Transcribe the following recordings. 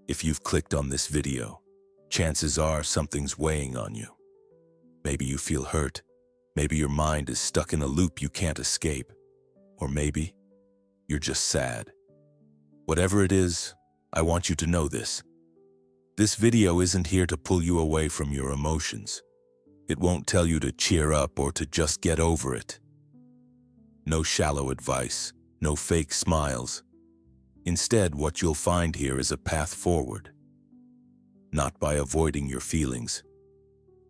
If you've clicked on this video, chances are something's weighing on you. Maybe you feel hurt. Maybe your mind is stuck in a loop you can't escape. Or maybe you're just sad. Whatever it is, I want you to know this. This video isn't here to pull you away from your emotions. It won't tell you to cheer up or to just get over it. No shallow advice, no fake smiles. Instead, what you'll find here is a path forward. Not by avoiding your feelings,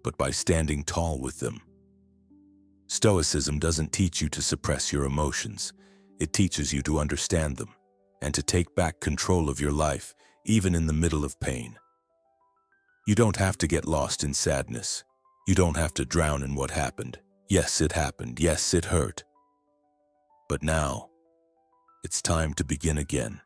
but by standing tall with them. Stoicism doesn't teach you to suppress your emotions. It teaches you to understand them and to take back control of your life, even in the middle of pain. You don't have to get lost in sadness. You don't have to drown in what happened. Yes, it happened. Yes, it hurt. But now, it's time to begin again.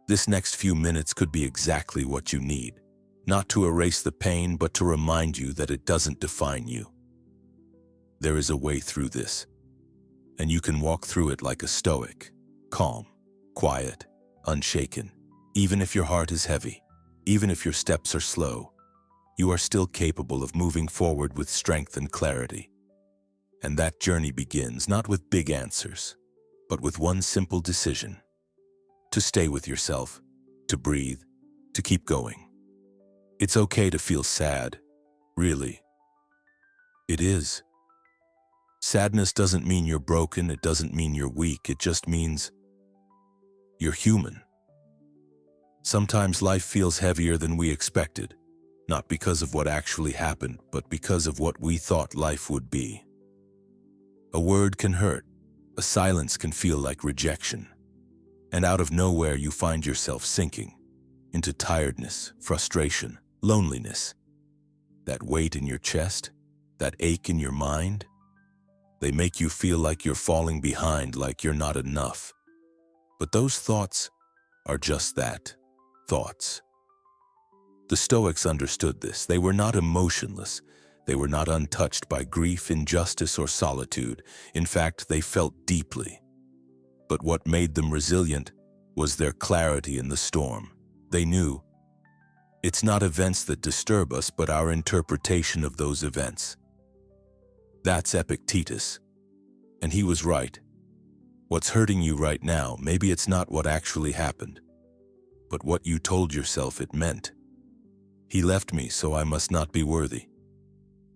This next few minutes could be exactly what you need. Not to erase the pain, but to remind you that it doesn't define you. There is a way through this, and you can walk through it like a stoic, calm, quiet, unshaken. Even if your heart is heavy, even if your steps are slow, you are still capable of moving forward with strength and clarity. And that journey begins not with big answers, but with one simple decision: to stay with yourself, to breathe, to keep going. It's okay to feel sad, really. It is. Sadness doesn't mean you're broken, it doesn't mean you're weak, it just means you're human. Sometimes life feels heavier than we expected, not because of what actually happened, but because of what we thought life would be. A word can hurt, a silence can feel like rejection, and out of nowhere you find yourself sinking into tiredness, frustration, loneliness. That weight in your chest, that ache in your mind, they make you feel like you're falling behind, like you're not enough. But those thoughts are just that, thoughts. The Stoics understood this. They were not emotionless. They were not untouched by grief, injustice, or solitude. In fact, they felt deeply. But what made them resilient was their clarity in the storm. They knew it's not events that disturb us, but our interpretation of those events. That's Epictetus. And he was right. What's hurting you right now, maybe it's not what actually happened, but what you told yourself it meant. He left me, so I must not be worthy.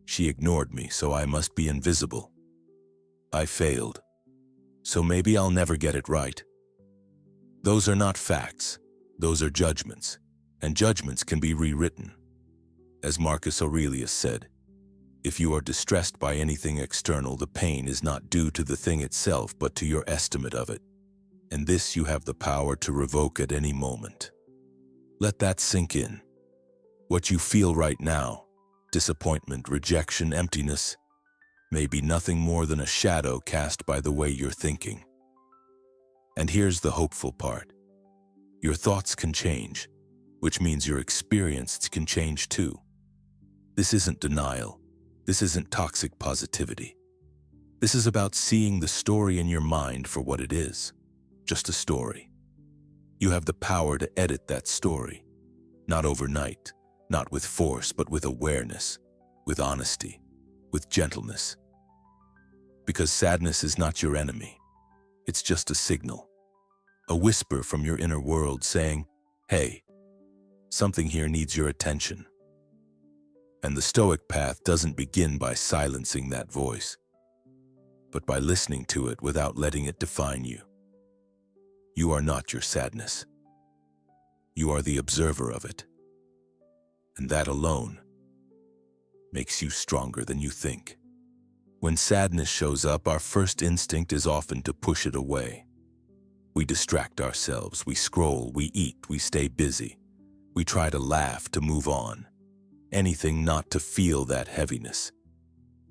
She ignored me, so I must be invisible. I failed, so maybe I'll never get it right. Those are not facts. Those are judgments, and judgments can be rewritten. As Marcus Aurelius said, if you are distressed by anything external, the pain is not due to the thing itself, but to your estimate of it. And this you have the power to revoke at any moment. Let that sink in. What you feel right now, disappointment, rejection, emptiness, may be nothing more than a shadow cast by the way you're thinking. And here's the hopeful part. Your thoughts can change, which means your experience can change too. This isn't denial. This isn't toxic positivity. This is about seeing the story in your mind for what it is, just a story. You have the power to edit that story, not overnight, not with force, but with awareness, with honesty, with gentleness. Because sadness is not your enemy. It's just a signal, a whisper from your inner world saying, hey, something here needs your attention. And the Stoic path doesn't begin by silencing that voice, but by listening to it without letting it define you. You are not your sadness. You are the observer of it. And that alone makes you stronger than you think. When sadness shows up, our first instinct is often to push it away. We distract ourselves, we scroll, we eat, we stay busy. We try to laugh, to move on. Anything not to feel that heaviness.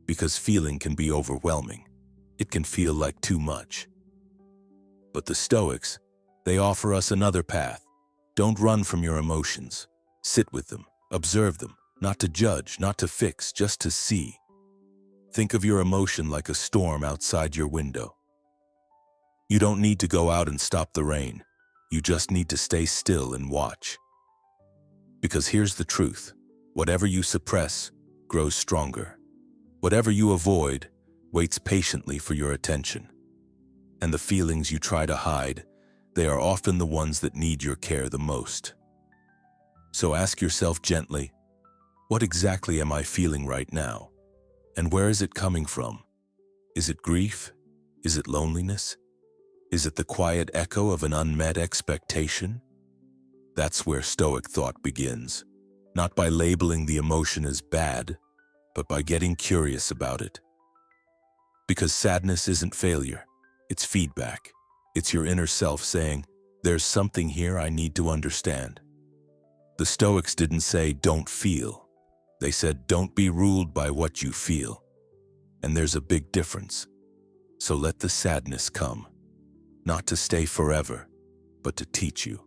Because feeling can be overwhelming. It can feel like too much. But the Stoics, they offer us another path. Don't run from your emotions. Sit with them, observe them, not to judge, not to fix, just to see. Think of your emotion like a storm outside your window. You don't need to go out and stop the rain. You just need to stay still and watch. Because here's the truth. Whatever you suppress grows stronger. Whatever you avoid waits patiently for your attention. And the feelings you try to hide, they are often the ones that need your care the most. So ask yourself gently, what exactly am I feeling right now? And where is it coming from? Is it grief? Is it loneliness? Is it the quiet echo of an unmet expectation? That's where Stoic thought begins, not by labeling the emotion as bad, but by getting curious about it. Because sadness isn't failure, it's feedback. It's your inner self saying, there's something here I need to understand. The Stoics didn't say, don't feel. They said, don't be ruled by what you feel. And there's a big difference. So let the sadness come, not to stay forever, but to teach you,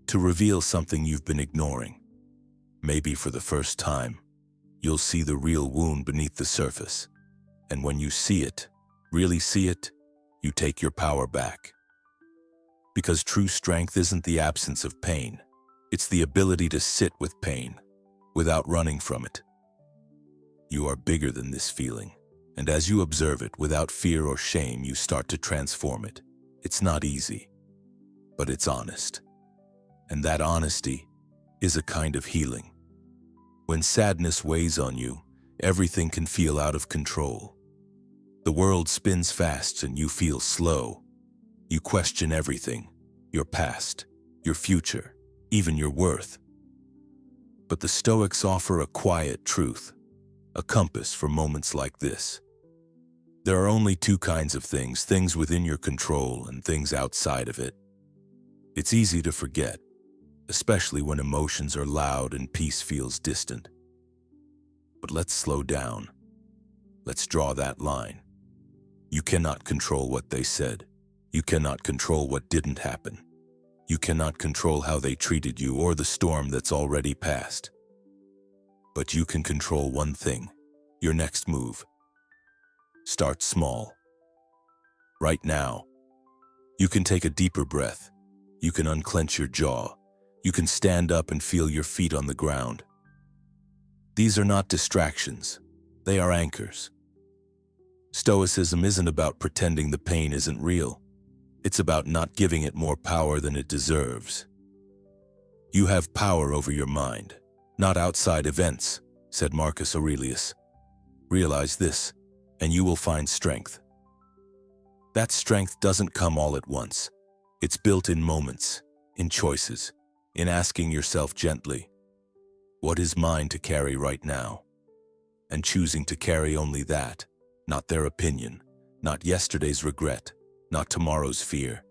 to reveal something you've been ignoring. Maybe for the first time, you'll see the real wound beneath the surface. And when you see it, really see it, you take your power back. Because true strength isn't the absence of pain. It's the ability to sit with pain without running from it. You are bigger than this feeling. And as you observe it without fear or shame, you start to transform it. It's not easy, but it's honest. And that honesty is a kind of healing. When sadness weighs on you, everything can feel out of control. The world spins fast and you feel slow. You question everything, your past, your future, even your worth. But the Stoics offer a quiet truth, a compass for moments like this. There are only two kinds of things within your control and things outside of it. It's easy to forget, especially when emotions are loud and peace feels distant. But let's slow down. Let's draw that line. You cannot control what they said. You cannot control what didn't happen. You cannot control how they treated you or the storm that's already passed. But you can control one thing, your next move. Start small. Right now, you can take a deeper breath. You can unclench your jaw. You can stand up and feel your feet on the ground. These are not distractions. They are anchors. Stoicism isn't about pretending the pain isn't real. It's about not giving it more power than it deserves. You have power over your mind, not outside events, said Marcus Aurelius. Realize this, and you will find strength. That strength doesn't come all at once. It's built in moments, in choices, in asking yourself gently, what is mine to carry right now? And choosing to carry only that, not their opinion, not yesterday's regret, not tomorrow's fear.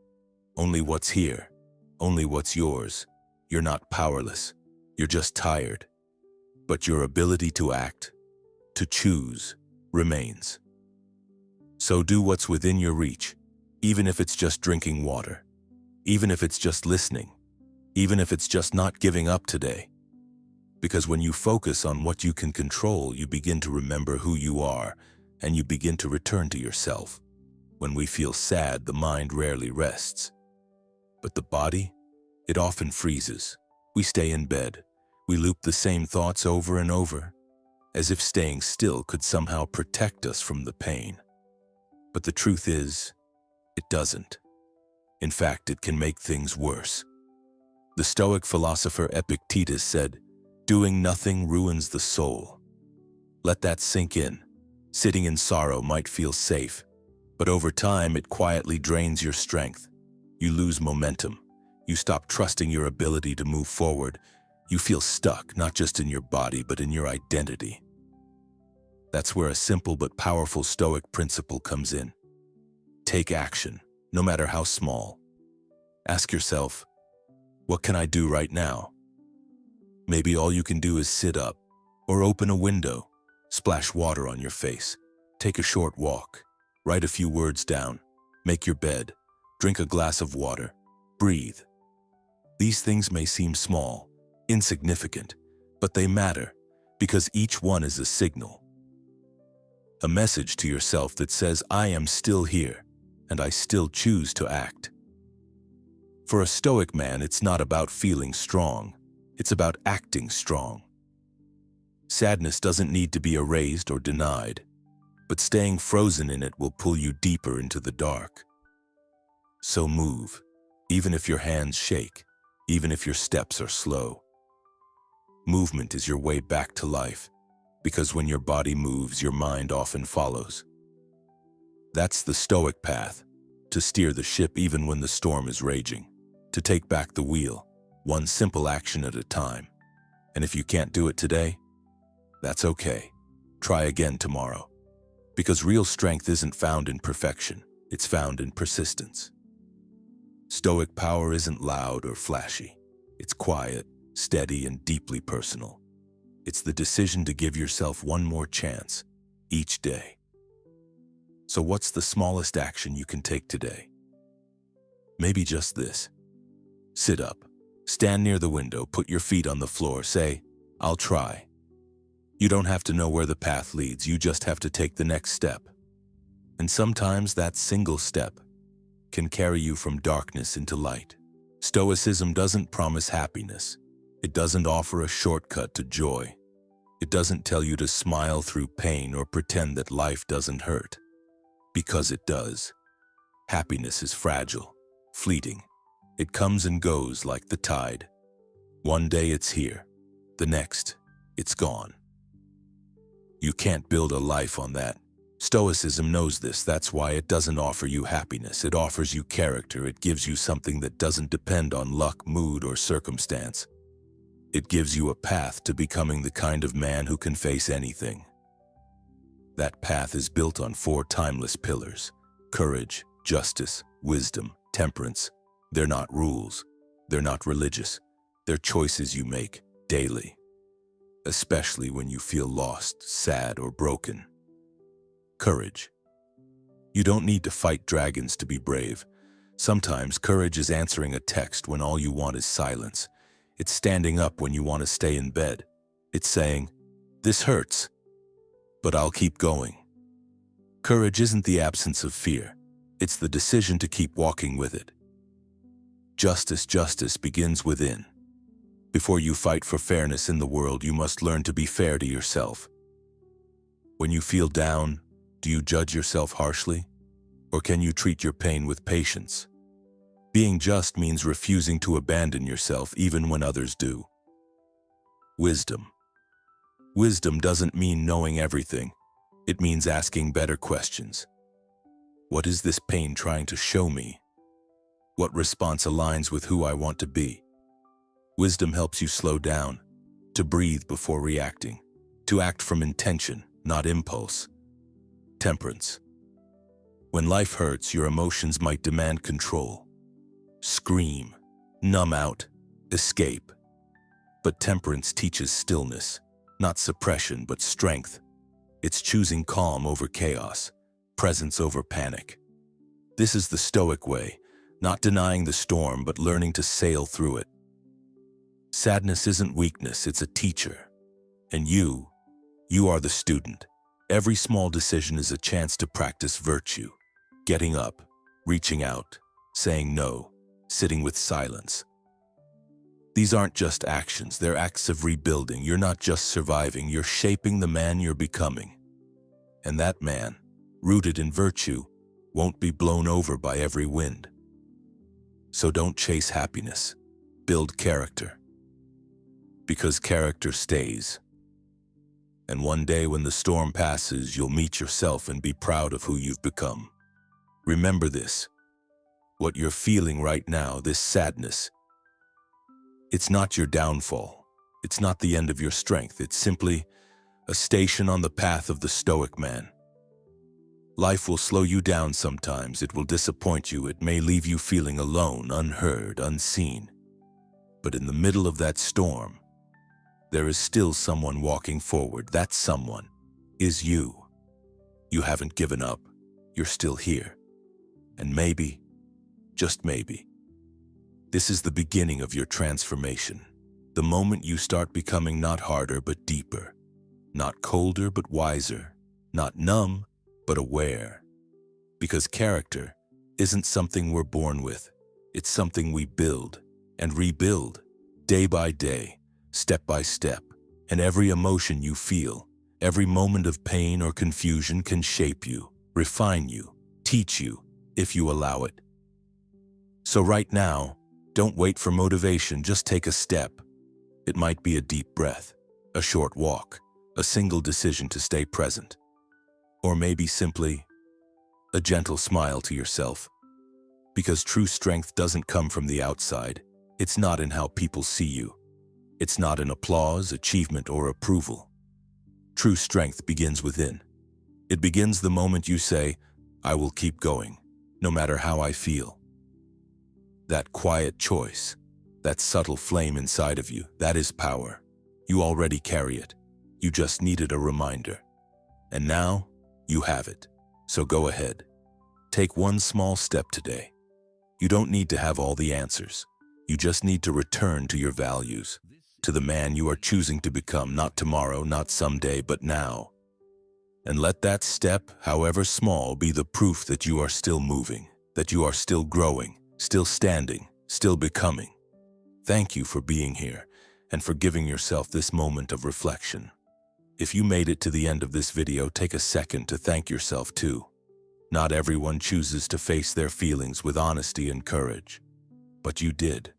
Only what's here, only what's yours. You're not powerless, you're just tired. But your ability to act, to choose, remains. So do what's within your reach, even if it's just drinking water, even if it's just listening, even if it's just not giving up today. Because when you focus on what you can control, you begin to remember who you are, and you begin to return to yourself. When we feel sad, the mind rarely rests. But the body, it often freezes. We stay in bed. We loop the same thoughts over and over, as if staying still could somehow protect us from the pain. But the truth is, it doesn't. In fact, it can make things worse. The Stoic philosopher Epictetus said, "Doing nothing ruins the soul." Let that sink in. Sitting in sorrow might feel safe, but over time it quietly drains your strength. You lose momentum. You stop trusting your ability to move forward. You feel stuck, not just in your body, but in your identity. That's where a simple but powerful Stoic principle comes in. Take action, no matter how small. Ask yourself, what can I do right now? Maybe all you can do is sit up, or open a window, splash water on your face, take a short walk, write a few words down, make your bed, drink a glass of water, breathe. These things may seem small, insignificant, but they matter because each one is a signal. A message to yourself that says, I am still here, and I still choose to act. For a Stoic man, it's not about feeling strong. It's about acting strong. Sadness doesn't need to be erased or denied, but staying frozen in it will pull you deeper into the dark. So move, even if your hands shake, even if your steps are slow. Movement is your way back to life, because when your body moves, your mind often follows. That's the Stoic path, to steer the ship even when the storm is raging, to take back the wheel, one simple action at a time. And if you can't do it today, that's okay. Try again tomorrow. Because real strength isn't found in perfection, it's found in persistence. Stoic power isn't loud or flashy. It's quiet, steady, and deeply personal. It's the decision to give yourself one more chance, each day. So what's the smallest action you can take today? Maybe just this. Sit up, stand near the window, put your feet on the floor, say, "I'll try." You don't have to know where the path leads, you just have to take the next step. And sometimes that single step can carry you from darkness into light. Stoicism doesn't promise happiness. It doesn't offer a shortcut to joy. It doesn't tell you to smile through pain or pretend that life doesn't hurt. Because it does. Happiness is fragile, fleeting. It comes and goes like the tide. One day it's here, the next, it's gone. You can't build a life on that. Stoicism knows this. That's why it doesn't offer you happiness. It offers you character. It gives you something that doesn't depend on luck, mood, or circumstance. It gives you a path to becoming the kind of man who can face anything. That path is built on 4 timeless pillars: courage, justice, wisdom, temperance. They're not rules. They're not religious. They're choices you make daily, especially when you feel lost, sad, or broken. Courage. You don't need to fight dragons to be brave. Sometimes courage is answering a text when all you want is silence. It's standing up when you want to stay in bed. It's saying, "This hurts, but I'll keep going." Courage isn't the absence of fear. It's the decision to keep walking with it. Justice begins within. Before you fight for fairness in the world, you must learn to be fair to yourself. When you feel down, do you judge yourself harshly? Or can you treat your pain with patience? Being just means refusing to abandon yourself even when others do. Wisdom. Wisdom doesn't mean knowing everything. It means asking better questions. What is this pain trying to show me? What response aligns with who I want to be? Wisdom helps you slow down, to breathe before reacting, to act from intention, not impulse. Temperance. When life hurts, your emotions might demand control. Scream, numb out, escape. But temperance teaches stillness, not suppression, but strength. It's choosing calm over chaos, presence over panic. This is the Stoic way, not denying the storm, but learning to sail through it. Sadness isn't weakness, it's a teacher. And you are the student. Every small decision is a chance to practice virtue. Getting up, reaching out, saying no, sitting with silence. These aren't just actions, they're acts of rebuilding. You're not just surviving, you're shaping the man you're becoming. And that man, rooted in virtue, won't be blown over by every wind. So don't chase happiness, build character. Because character stays. And one day when the storm passes, you'll meet yourself and be proud of who you've become. Remember this. What you're feeling right now, this sadness, it's not your downfall. It's not the end of your strength. It's simply a station on the path of the Stoic man. Life will slow you down sometimes. It will disappoint you. It may leave you feeling alone, unheard, unseen. But in the middle of that storm, there is still someone walking forward. That someone is you. You haven't given up. You're still here. And maybe, just maybe, this is the beginning of your transformation. The moment you start becoming not harder but deeper, not colder but wiser, not numb but aware. Because character isn't something we're born with. It's something we build and rebuild day by day, step by step, and every emotion you feel, every moment of pain or confusion can shape you, refine you, teach you, if you allow it. So right now, don't wait for motivation, just take a step. It might be a deep breath, a short walk, a single decision to stay present, or maybe simply a gentle smile to yourself. Because true strength doesn't come from the outside. It's not in how people see you. It's not in applause, achievement, or approval. True strength begins within. It begins the moment you say, "I will keep going, no matter how I feel." That quiet choice, that subtle flame inside of you, that is power. You already carry it. You just needed a reminder. And now, you have it. So go ahead. Take one small step today. You don't need to have all the answers. You just need to return to your values, to the man you are choosing to become, not tomorrow, not someday, but now. And let that step, however small, be the proof that you are still moving, that you are still growing, still standing, still becoming. Thank you for being here and for giving yourself this moment of reflection. If you made it to the end of this video, take a second to thank yourself too. Not everyone chooses to face their feelings with honesty and courage, but you did.